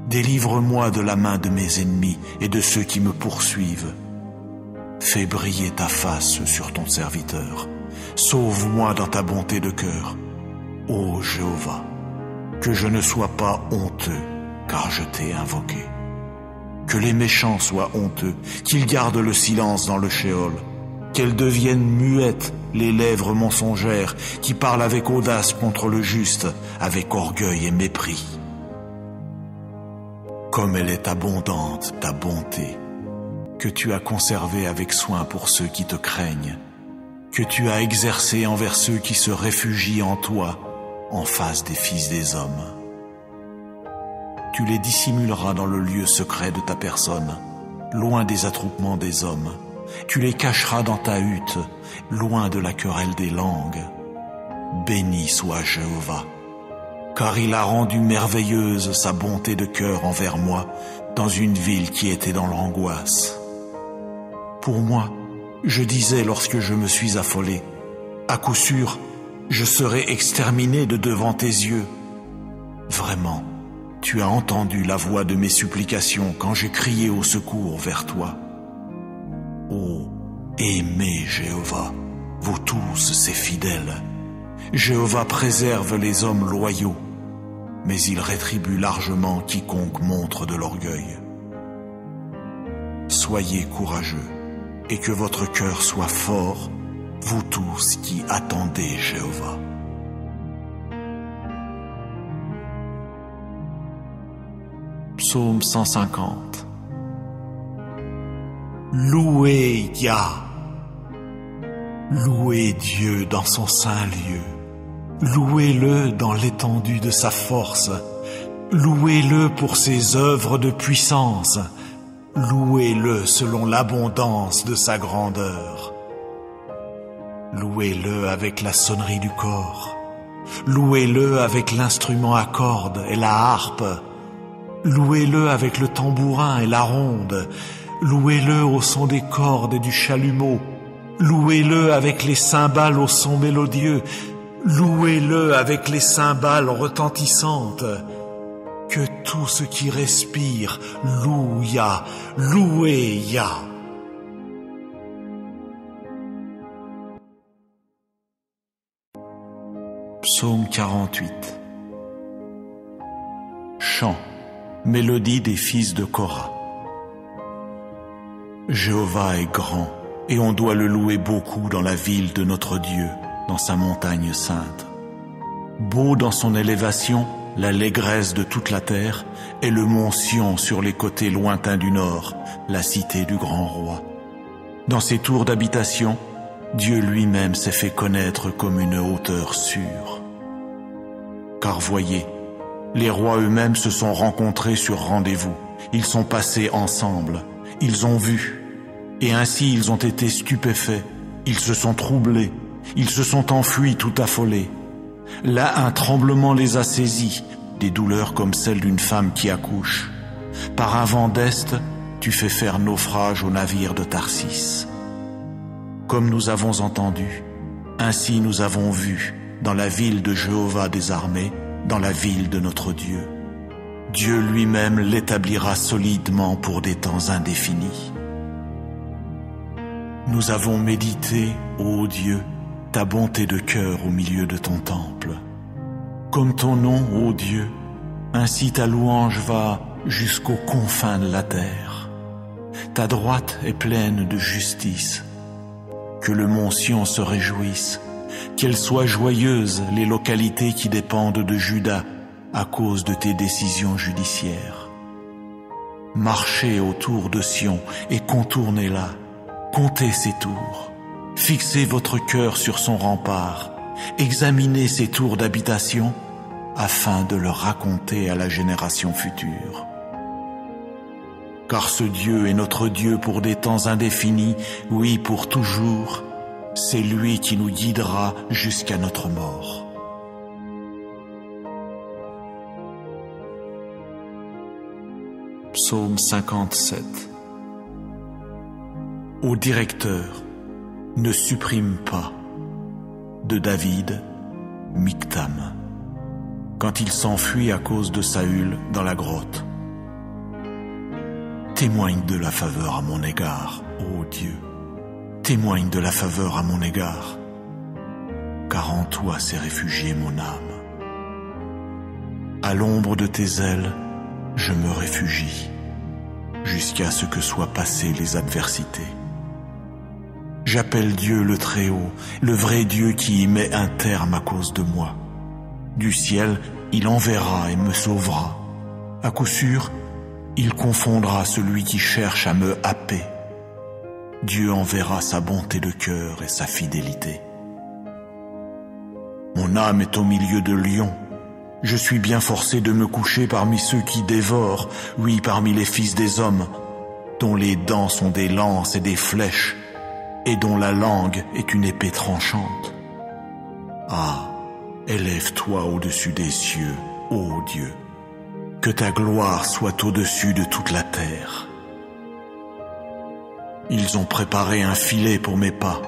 Délivre-moi de la main de mes ennemis et de ceux qui me poursuivent. Fais briller ta face sur ton serviteur. Sauve-moi dans ta bonté de cœur. Ô Jéhovah, que je ne sois pas honteux, car je t'ai invoqué. Que les méchants soient honteux, qu'ils gardent le silence dans le shéol. Qu'elles deviennent muettes les lèvres mensongères qui parlent avec audace contre le juste, avec orgueil et mépris. Comme elle est abondante, ta bonté, que tu as conservée avec soin pour ceux qui te craignent. que tu as exercé envers ceux qui se réfugient en toi, en face des fils des hommes. Tu les dissimuleras dans le lieu secret de ta personne, loin des attroupements des hommes. Tu les cacheras dans ta hutte, loin de la querelle des langues. Béni soit Jéhovah, car il a rendu merveilleuse sa bonté de cœur envers moi dans une ville qui était dans l'angoisse. Pour moi, je disais lorsque je me suis affolé, à coup sûr, je serai exterminé de devant tes yeux. Vraiment, tu as entendu la voix de mes supplications quand j'ai crié au secours vers toi. Ô, aimez Jéhovah, vous tous ses fidèles. Jéhovah préserve les hommes loyaux, mais il rétribue largement quiconque montre de l'orgueil. Soyez courageux, et que votre cœur soit fort, vous tous qui attendez Jéhovah. Psaume 150. Louez Yah, louez Dieu dans son saint lieu, louez-le dans l'étendue de sa force, louez-le pour ses œuvres de puissance, louez-le selon l'abondance de sa grandeur. Louez-le avec la sonnerie du cor, louez-le avec l'instrument à cordes et la harpe, louez-le avec le tambourin et la ronde, louez-le au son des cordes et du chalumeau, louez-le avec les cymbales au son mélodieux, louez-le avec les cymbales retentissantes. Que tout ce qui respire loue Yah, louez Yah. Psaume 48. Chant, mélodie des fils de Korah. Jéhovah est grand, et on doit le louer beaucoup dans la ville de notre Dieu, dans sa montagne sainte. Beau dans son élévation, l'allégresse de toute la terre, et le mont Sion sur les côtés lointains du nord, la cité du grand roi. Dans ses tours d'habitation, Dieu lui-même s'est fait connaître comme une hauteur sûre. Car voyez, les rois eux-mêmes se sont rencontrés sur rendez-vous, ils sont passés ensemble, ils ont vu, et ainsi ils ont été stupéfaits, ils se sont troublés, ils se sont enfuis tout affolés. Là, un tremblement les a saisis, des douleurs comme celles d'une femme qui accouche. Par un vent d'est, tu fais faire naufrage au navire de Tarsis. Comme nous avons entendu, ainsi nous avons vu, dans la ville de Jéhovah des armées, dans la ville de notre Dieu. Dieu lui-même l'établira solidement pour des temps indéfinis. Nous avons médité, ô Dieu, ta bonté de cœur au milieu de ton temple. Comme ton nom, ô Dieu, ainsi ta louange va jusqu'aux confins de la terre. Ta droite est pleine de justice. Que le mont Sion se réjouisse, qu'elles soient joyeuses les localités qui dépendent de Juda à cause de tes décisions judiciaires. Marchez autour de Sion et contournez-la, comptez ses tours. Fixez votre cœur sur son rempart, examinez ses tours d'habitation, afin de le raconter à la génération future. Car ce Dieu est notre Dieu pour des temps indéfinis, oui, pour toujours. C'est lui qui nous guidera jusqu'à notre mort. Psaume 57. Ô directeur, ne supprime pas, de David, Mictam, quand il s'enfuit à cause de Saül dans la grotte. Témoigne de la faveur à mon égard, ô Dieu, témoigne de la faveur à mon égard, car en toi s'est réfugiée mon âme. À l'ombre de tes ailes, je me réfugie, jusqu'à ce que soient passées les adversités. J'appelle Dieu le Très-Haut, le vrai Dieu qui y met un terme à cause de moi. Du ciel, il enverra et me sauvera. À coup sûr, il confondra celui qui cherche à me happer. Dieu enverra sa bonté de cœur et sa fidélité. Mon âme est au milieu de lions. Je suis bien forcé de me coucher parmi ceux qui dévorent, oui, parmi les fils des hommes, dont les dents sont des lances et des flèches, et dont la langue est une épée tranchante. Ah, élève-toi au-dessus des cieux, ô Dieu, que ta gloire soit au-dessus de toute la terre. Ils ont préparé un filet pour mes pas,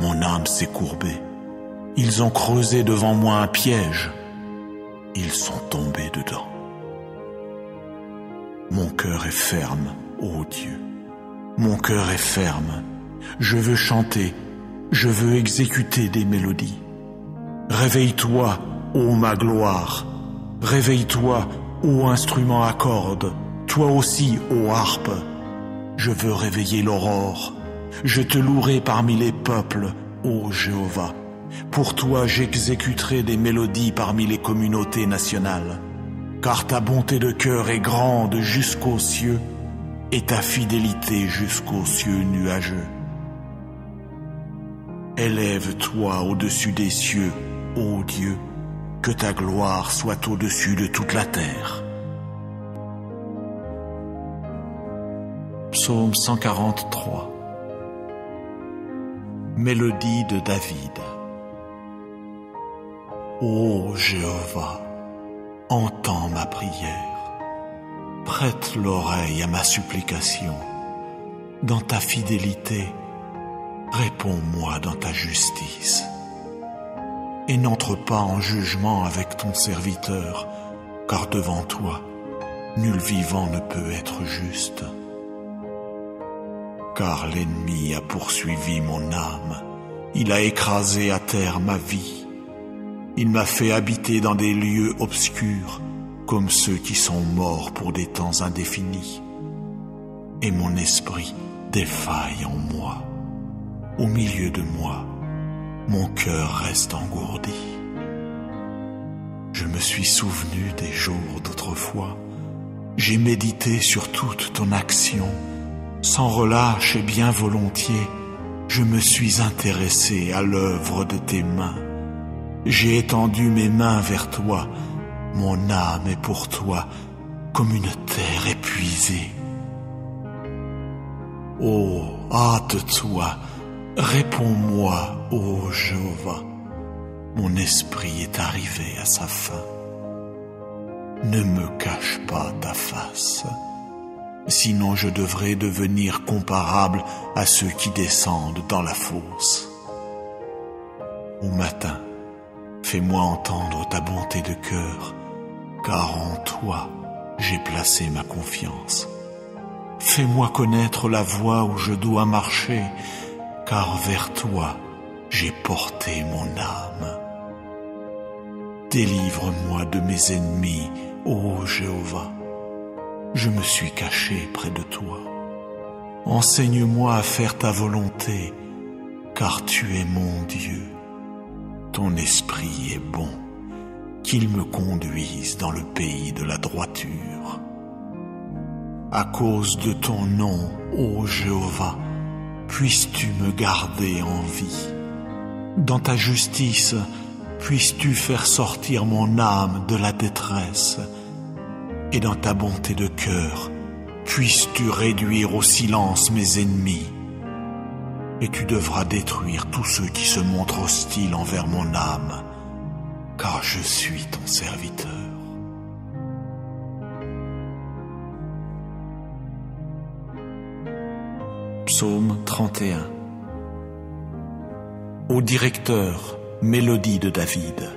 mon âme s'est courbée. Ils ont creusé devant moi un piège, ils sont tombés dedans. Mon cœur est ferme, ô Dieu, mon cœur est ferme. Je veux chanter, je veux exécuter des mélodies. Réveille-toi, ô ma gloire, réveille-toi, ô instrument à cordes, toi aussi, ô harpe. Je veux réveiller l'aurore, je te louerai parmi les peuples, ô Jéhovah. Pour toi j'exécuterai des mélodies parmi les communautés nationales, car ta bonté de cœur est grande jusqu'aux cieux, et ta fidélité jusqu'aux cieux nuageux. Élève-toi au-dessus des cieux, ô Dieu, que ta gloire soit au-dessus de toute la terre. Psaume 143. Mélodie de David. Ô Jéhovah, entends ma prière, prête l'oreille à ma supplication. Dans ta fidélité, réponds-moi dans ta justice. Et n'entre pas en jugement avec ton serviteur, car devant toi, nul vivant ne peut être juste. Car l'ennemi a poursuivi mon âme, il a écrasé à terre ma vie. Il m'a fait habiter dans des lieux obscurs, comme ceux qui sont morts pour des temps indéfinis. Et mon esprit défaille en moi. Au milieu de moi, mon cœur reste engourdi. Je me suis souvenu des jours d'autrefois. J'ai médité sur toute ton action. Sans relâche et bien volontiers, je me suis intéressé à l'œuvre de tes mains. J'ai étendu mes mains vers toi, mon âme est pour toi comme une terre épuisée. Oh, hâte-toi, réponds-moi, ô Jéhovah, mon esprit est arrivé à sa fin. Ne me cache pas ta face, sinon je devrais devenir comparable à ceux qui descendent dans la fosse. Au matin, fais-moi entendre ta bonté de cœur, car en toi j'ai placé ma confiance. Fais-moi connaître la voie où je dois marcher, car vers toi j'ai porté mon âme. Délivre-moi de mes ennemis, ô Jéhovah. Je me suis caché près de toi. Enseigne-moi à faire ta volonté, car tu es mon Dieu. Ton esprit est bon, qu'il me conduise dans le pays de la droiture. À cause de ton nom, ô Jéhovah, puisses-tu me garder en vie. Dans ta justice, puisses-tu faire sortir mon âme de la détresse. Et dans ta bonté de cœur, puisses-tu réduire au silence mes ennemis. Et tu devras détruire tous ceux qui se montrent hostiles envers mon âme, car je suis ton serviteur. Psaume 31. Au directeur, mélodie de David.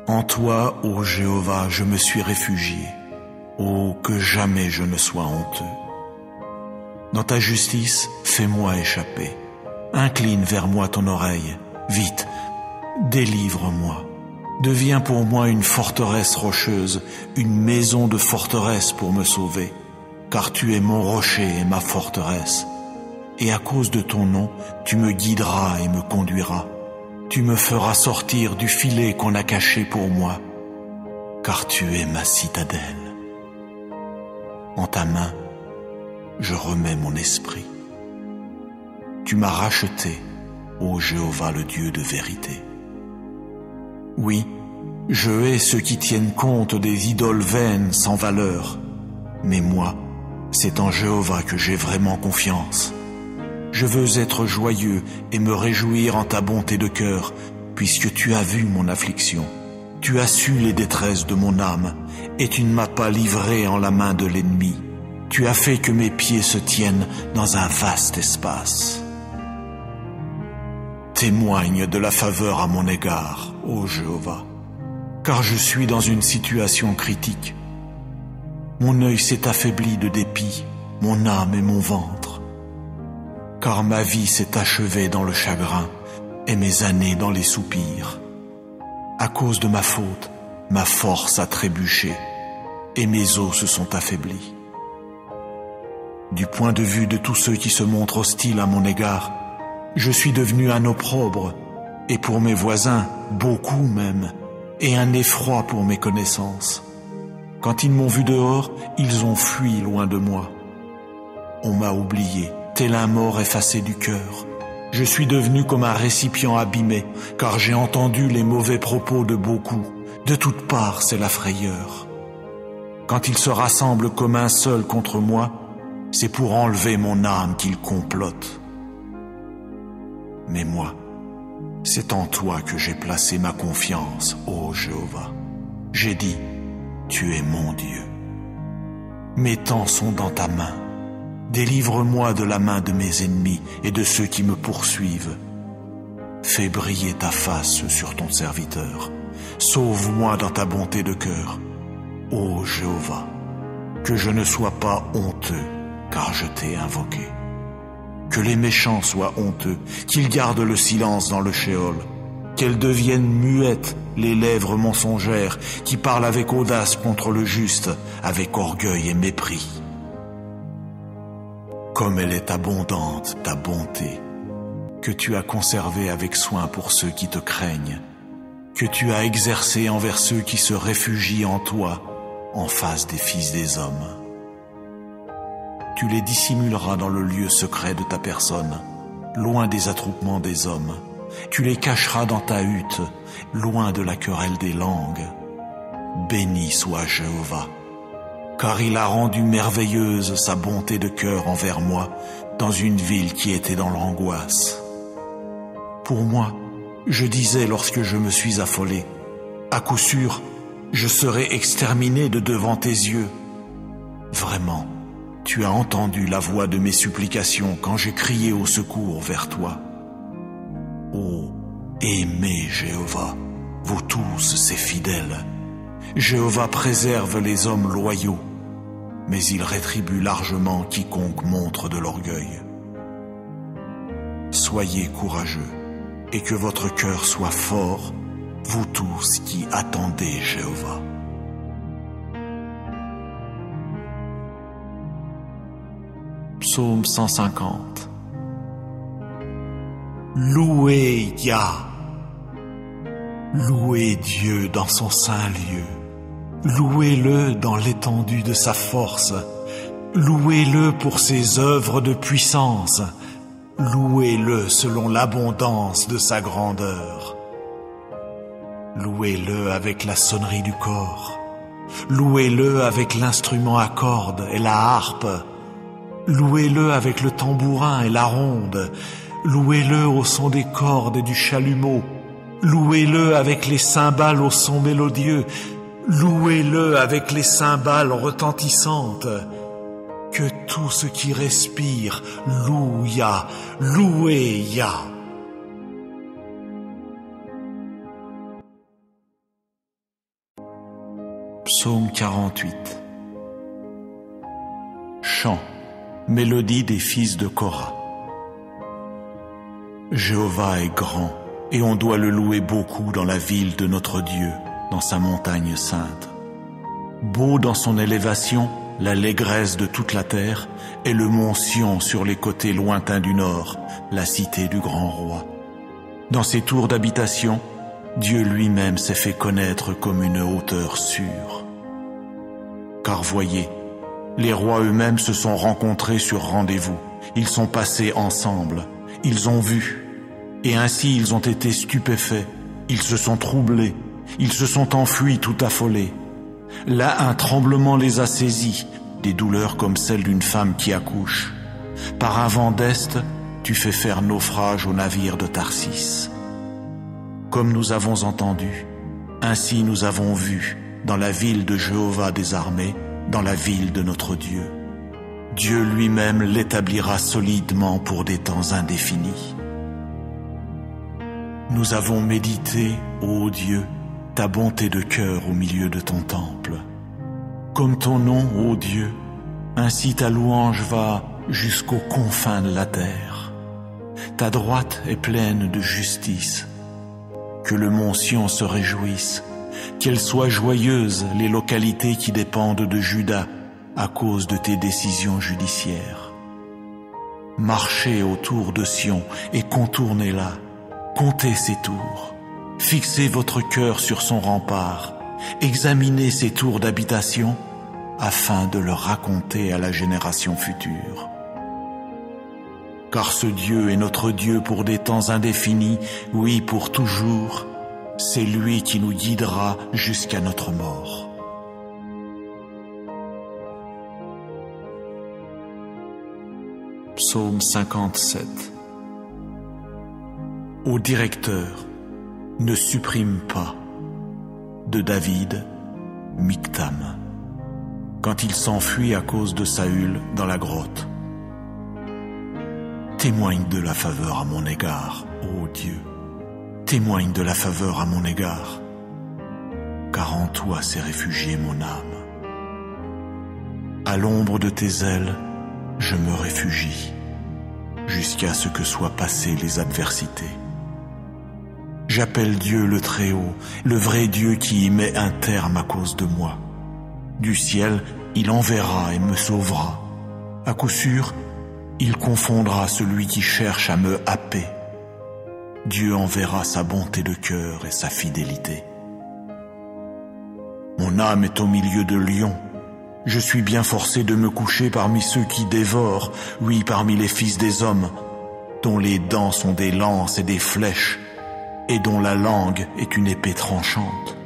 En toi, ô Jéhovah, je me suis réfugié. Oh, que jamais je ne sois honteux. Dans ta justice, fais-moi échapper. Incline vers moi ton oreille. Vite, délivre-moi. Deviens pour moi une forteresse rocheuse, une maison de forteresse pour me sauver. Car tu es mon rocher et ma forteresse. Et à cause de ton nom, tu me guideras et me conduiras. Tu me feras sortir du filet qu'on a caché pour moi, car tu es ma citadelle. En ta main, je remets mon esprit. Tu m'as racheté, ô Jéhovah le Dieu de vérité. Oui, je hais ceux qui tiennent compte des idoles vaines sans valeur, mais moi, c'est en Jéhovah que j'ai vraiment confiance. Je veux être joyeux et me réjouir en ta bonté de cœur, puisque tu as vu mon affliction. Tu as su les détresses de mon âme, et tu ne m'as pas livré en la main de l'ennemi. Tu as fait que mes pieds se tiennent dans un vaste espace. Témoigne de la faveur à mon égard, ô Jéhovah, car je suis dans une situation critique. Mon œil s'est affaibli de dépit, mon âme et mon ventre, car ma vie s'est achevée dans le chagrin et mes années dans les soupirs. À cause de ma faute, ma force a trébuché et mes os se sont affaiblis. Du point de vue de tous ceux qui se montrent hostiles à mon égard, je suis devenu un opprobre, et pour mes voisins, beaucoup même, et un effroi pour mes connaissances. Quand ils m'ont vu dehors, ils ont fui loin de moi. On m'a oublié, tel un mort effacé du cœur. Je suis devenu comme un récipient abîmé, car j'ai entendu les mauvais propos de beaucoup. De toutes parts, c'est la frayeur. Quand ils se rassemblent comme un seul contre moi, c'est pour enlever mon âme qu'ils complotent. Mais moi, c'est en toi que j'ai placé ma confiance, ô Jéhovah. J'ai dit, tu es mon Dieu. Mes temps sont dans ta main. Délivre-moi de la main de mes ennemis et de ceux qui me poursuivent. Fais briller ta face sur ton serviteur. Sauve-moi dans ta bonté de cœur, ô Jéhovah. Que je ne sois pas honteux, car je t'ai invoqué. Que les méchants soient honteux, qu'ils gardent le silence dans le shéol, qu'elles deviennent muettes les lèvres mensongères qui parlent avec audace contre le juste, avec orgueil et mépris. Comme elle est abondante, ta bonté, que tu as conservée avec soin pour ceux qui te craignent, que tu as exercée envers ceux qui se réfugient en toi, en face des fils des hommes. Tu les dissimuleras dans le lieu secret de ta personne, loin des attroupements des hommes. Tu les cacheras dans ta hutte, loin de la querelle des langues. Béni soit Jéhovah, car il a rendu merveilleuse sa bonté de cœur envers moi dans une ville qui était dans l'angoisse. Pour moi, je disais lorsque je me suis affolé, à coup sûr, je serai exterminé de devant tes yeux. Vraiment, tu as entendu la voix de mes supplications quand j'ai crié au secours vers toi. Ô, aimez Jéhovah, vous tous ces fidèles. Jéhovah préserve les hommes loyaux, mais il rétribue largement quiconque montre de l'orgueil. Soyez courageux, et que votre cœur soit fort, vous tous qui attendez Jéhovah. Psaume 150. Louez Yah, louez Dieu dans son saint lieu, louez-le dans l'étendue de sa force, louez-le pour ses œuvres de puissance, louez-le selon l'abondance de sa grandeur. Louez-le avec la sonnerie du cor, louez-le avec l'instrument à cordes et la harpe, louez-le avec le tambourin et la ronde, louez-le au son des cordes et du chalumeau, louez-le avec les cymbales au son mélodieux, louez-le avec les cymbales retentissantes. Que tout ce qui respire loue Yah, louez Yah. Psaume 48. Chant, mélodie des fils de Korah. Jéhovah est grand, et on doit le louer beaucoup dans la ville de notre Dieu, dans sa montagne sainte. Beau dans son élévation, l'allégresse de toute la terre, et le mont Sion sur les côtés lointains du nord, la cité du grand roi. Dans ses tours d'habitation, Dieu lui-même s'est fait connaître comme une hauteur sûre. Car voyez, Les rois eux-mêmes se sont rencontrés sur rendez-vous. Ils sont passés ensemble. Ils ont vu. Et ainsi ils ont été stupéfaits. Ils se sont troublés. Ils se sont enfuis tout affolés. Là, un tremblement les a saisis, des douleurs comme celles d'une femme qui accouche. Par un vent d'est, tu fais faire naufrage au navire de Tarsis. Comme nous avons entendu, ainsi nous avons vu, dans la ville de Jéhovah des armées, dans la ville de notre Dieu. Dieu lui-même l'établira solidement pour des temps indéfinis. Nous avons médité, ô Dieu, ta bonté de cœur au milieu de ton temple. Comme ton nom, ô Dieu, ainsi ta louange va jusqu'aux confins de la terre. Ta droite est pleine de justice. Que le mont Sion se réjouisse, qu'elles soient joyeuses les localités qui dépendent de Juda à cause de tes décisions judiciaires. Marchez autour de Sion et contournez-la, comptez ses tours, fixez votre cœur sur son rempart, examinez ses tours d'habitation afin de le raconter à la génération future. Car ce Dieu est notre Dieu pour des temps indéfinis, oui, pour toujours. C'est lui qui nous guidera jusqu'à notre mort. Psaume 57. Ô directeur, ne supprime pas, de David, Mictam, quand il s'enfuit à cause de Saül dans la grotte. Témoigne de la faveur à mon égard, ô Dieu. Témoigne de la faveur à mon égard, car en toi s'est réfugiée mon âme. À l'ombre de tes ailes, je me réfugie, jusqu'à ce que soient passées les adversités. J'appelle Dieu le Très-Haut, le vrai Dieu qui y met un terme à cause de moi. Du ciel, il enverra et me sauvera. À coup sûr, il confondra celui qui cherche à me happer. Dieu enverra sa bonté de cœur et sa fidélité. Mon âme est au milieu de lions. Je suis bien forcé de me coucher parmi ceux qui dévorent, oui, parmi les fils des hommes, dont les dents sont des lances et des flèches, et dont la langue est une épée tranchante.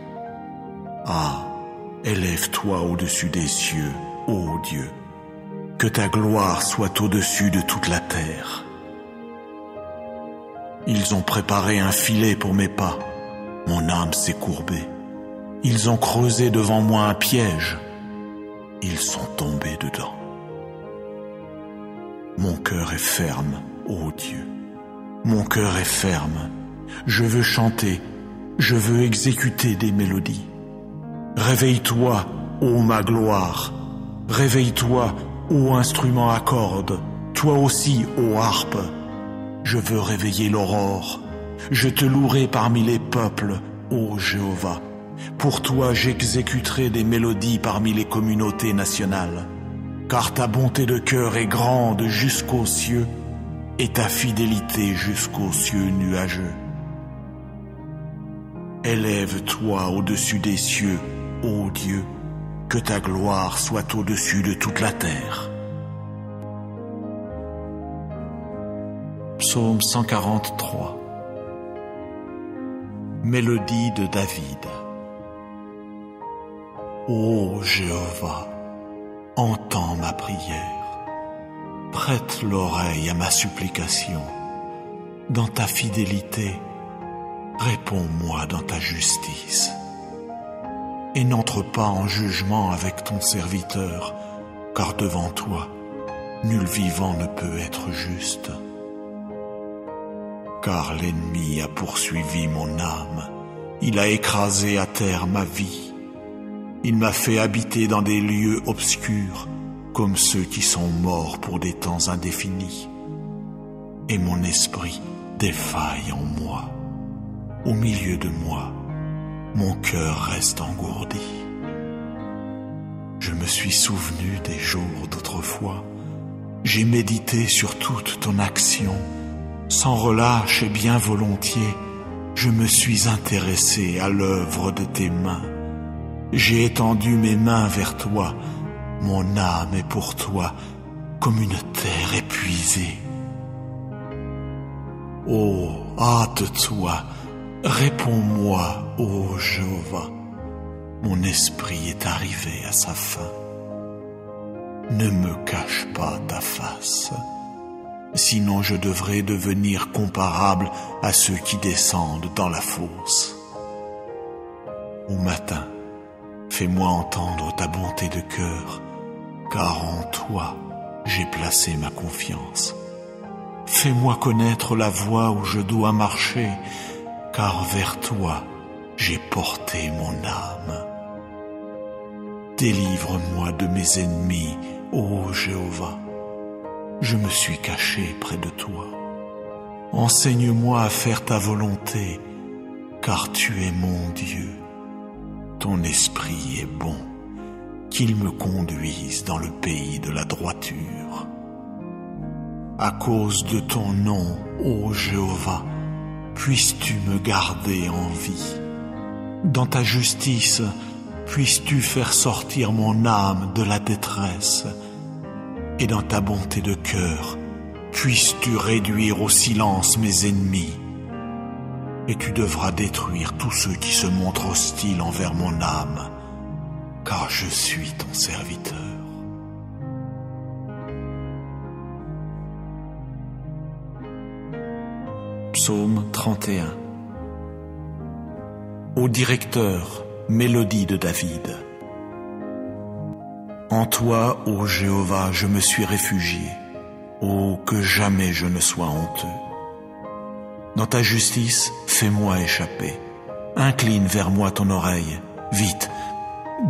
Ah, élève-toi au-dessus des cieux, ô Dieu. Que ta gloire soit au-dessus de toute la terre. Ils ont préparé un filet pour mes pas. Mon âme s'est courbée. Ils ont creusé devant moi un piège. Ils sont tombés dedans. Mon cœur est ferme, ô Dieu. Mon cœur est ferme. Je veux chanter. Je veux exécuter des mélodies. Réveille-toi, ô ma gloire. Réveille-toi, ô instrument à cordes, toi aussi, ô harpe. Je veux réveiller l'aurore. Je te louerai parmi les peuples, ô Jéhovah. Pour toi, j'exécuterai des mélodies parmi les communautés nationales. Car ta bonté de cœur est grande jusqu'aux cieux et ta fidélité jusqu'aux cieux nuageux. Élève-toi au-dessus des cieux, ô Dieu. Que ta gloire soit au-dessus de toute la terre. Psaume 143. Mélodie de David. Ô Jéhovah, entends ma prière. Prête l'oreille à ma supplication. Dans ta fidélité, réponds-moi dans ta justice. Et n'entre pas en jugement avec ton serviteur, car devant toi, nul vivant ne peut être juste. Car l'ennemi a poursuivi mon âme, il a écrasé à terre ma vie. Il m'a fait habiter dans des lieux obscurs, comme ceux qui sont morts pour des temps indéfinis. Et mon esprit défaille en moi. Au milieu de moi, mon cœur reste engourdi. Je me suis souvenu des jours d'autrefois. J'ai médité sur toute ton action. Sans relâche et bien volontiers, je me suis intéressé à l'œuvre de tes mains. J'ai étendu mes mains vers toi Mon âme est pour toi comme une terre épuisée. Oh, hâte-toi, réponds-moi, ô Jéhovah. Mon esprit est arrivé à sa fin. Ne me cache pas ta face, sinon je devrais devenir comparable à ceux qui descendent dans la fosse. Au matin, fais-moi entendre ta bonté de cœur, car en toi j'ai placé ma confiance. Fais-moi connaître la voie où je dois marcher, car vers toi j'ai porté mon âme. Délivre-moi de mes ennemis, ô Jéhovah. Je me suis caché près de toi. Enseigne-moi à faire ta volonté, car tu es mon Dieu. Ton esprit est bon, qu'il me conduise dans le pays de la droiture. À cause de ton nom, ô Jéhovah, puisses-tu me garder en vie. Dans ta justice, puisses-tu faire sortir mon âme de la détresse. Et dans ta bonté de cœur, puisses-tu réduire au silence mes ennemis. Et tu devras détruire tous ceux qui se montrent hostiles envers mon âme, car je suis ton serviteur. Psaume 31. Au directeur, mélodie de David. En toi, ô Jéhovah, je me suis réfugié. Oh, que jamais je ne sois honteux. Dans ta justice, fais-moi échapper. Incline vers moi ton oreille. Vite,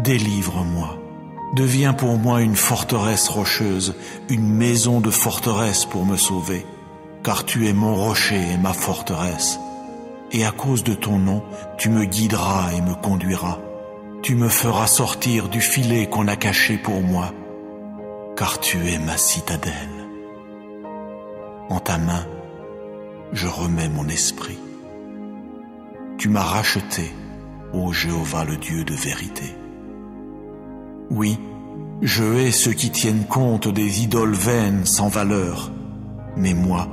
délivre-moi. Deviens pour moi une forteresse rocheuse, une maison de forteresse pour me sauver. Car tu es mon rocher et ma forteresse. Et à cause de ton nom, tu me guideras et me conduiras. Tu me feras sortir du filet qu'on a caché pour moi, car tu es ma citadelle. En ta main, je remets mon esprit. Tu m'as racheté, ô Jéhovah le Dieu de vérité. Oui, je hais ceux qui tiennent compte des idoles vaines sans valeur, mais moi,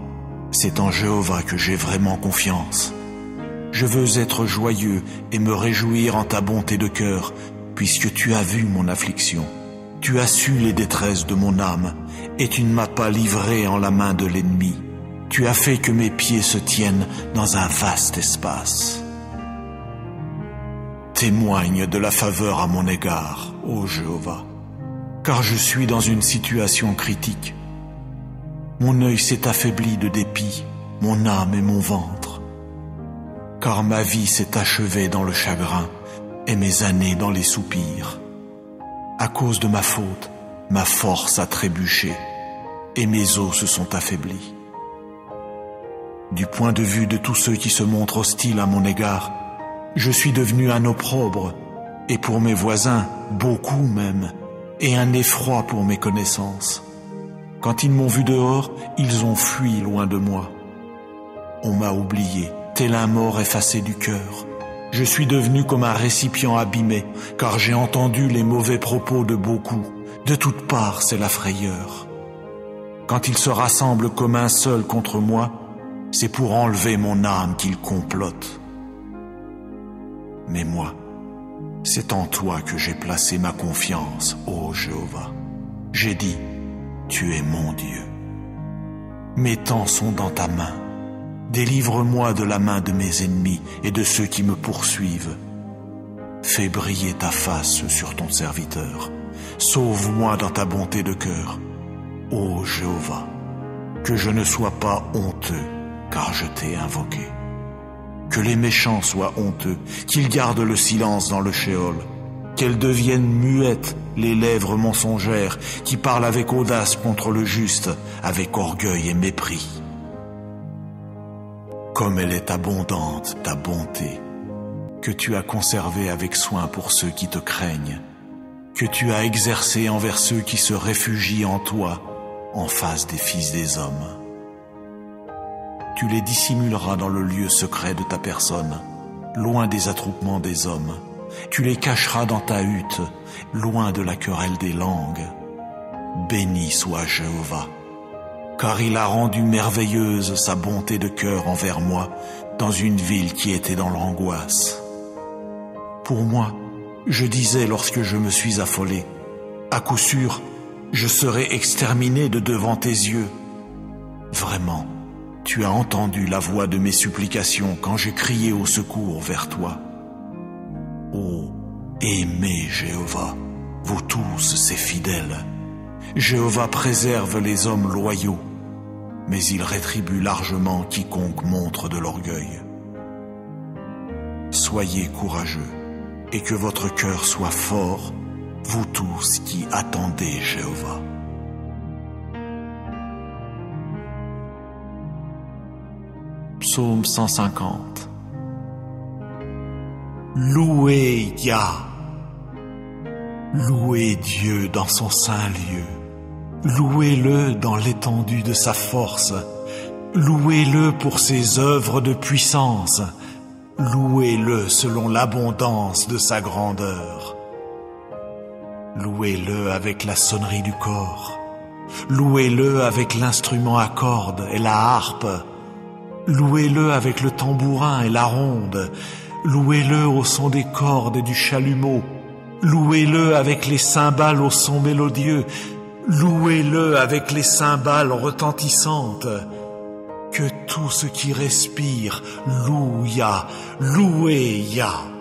c'est en Jéhovah que j'ai vraiment confiance. Je veux être joyeux et me réjouir en ta bonté de cœur, puisque tu as vu mon affliction. Tu as su les détresses de mon âme, et tu ne m'as pas livré en la main de l'ennemi. Tu as fait que mes pieds se tiennent dans un vaste espace. Témoigne de la faveur à mon égard, ô Jéhovah, car je suis dans une situation critique. Mon œil s'est affaibli de dépit, mon âme et mon ventre. Car ma vie s'est achevée dans le chagrin et mes années dans les soupirs. À cause de ma faute, ma force a trébuché et mes os se sont affaiblis. Du point de vue de tous ceux qui se montrent hostiles à mon égard, je suis devenu un opprobre, et pour mes voisins, beaucoup même, et un effroi pour mes connaissances. Quand ils m'ont vu dehors, ils ont fui loin de moi. On m'a oublié, tel un mort effacé du cœur. Je suis devenu comme un récipient abîmé, car j'ai entendu les mauvais propos de beaucoup. De toutes parts, c'est la frayeur. Quand ils se rassemblent comme un seul contre moi, c'est pour enlever mon âme qu'ils complotent. Mais moi, c'est en toi que j'ai placé ma confiance, ô Jéhovah. J'ai dit, tu es mon Dieu. Mes temps sont dans ta main. Délivre-moi de la main de mes ennemis et de ceux qui me poursuivent. Fais briller ta face sur ton serviteur. Sauve-moi dans ta bonté de cœur, ô Jéhovah. Que je ne sois pas honteux, car je t'ai invoqué. Que les méchants soient honteux, qu'ils gardent le silence dans le shéol. Qu'elles deviennent muettes les lèvres mensongères qui parlent avec audace contre le juste, avec orgueil et mépris. Comme elle est abondante, ta bonté, que tu as conservée avec soin pour ceux qui te craignent, que tu as exercée envers ceux qui se réfugient en toi, en face des fils des hommes. Tu les dissimuleras dans le lieu secret de ta personne, loin des attroupements des hommes. Tu les cacheras dans ta hutte, loin de la querelle des langues. Béni soit Jéhovah, car il a rendu merveilleuse sa bonté de cœur envers moi dans une ville qui était dans l'angoisse. Pour moi, je disais lorsque je me suis affolé, à coup sûr, je serai exterminé de devant tes yeux. Vraiment, tu as entendu la voix de mes supplications quand j'ai crié au secours vers toi. Ô, aimez Jéhovah, vous tous ses fidèles. Jéhovah préserve les hommes loyaux, mais il rétribue largement quiconque montre de l'orgueil. Soyez courageux, et que votre cœur soit fort, vous tous qui attendez Jéhovah. Psaume 150. Louez Yah, louez Dieu dans son saint lieu, louez-le dans l'étendue de sa force, louez-le pour ses œuvres de puissance, louez-le selon l'abondance de sa grandeur. Louez-le avec la sonnerie du cor, louez-le avec l'instrument à cordes et la harpe, louez-le avec le tambourin et la ronde, louez-le au son des cordes et du chalumeau, louez-le avec les cymbales au son mélodieux, louez-le avec les cymbales retentissantes. Que tout ce qui respire loue Yah, louez Yah.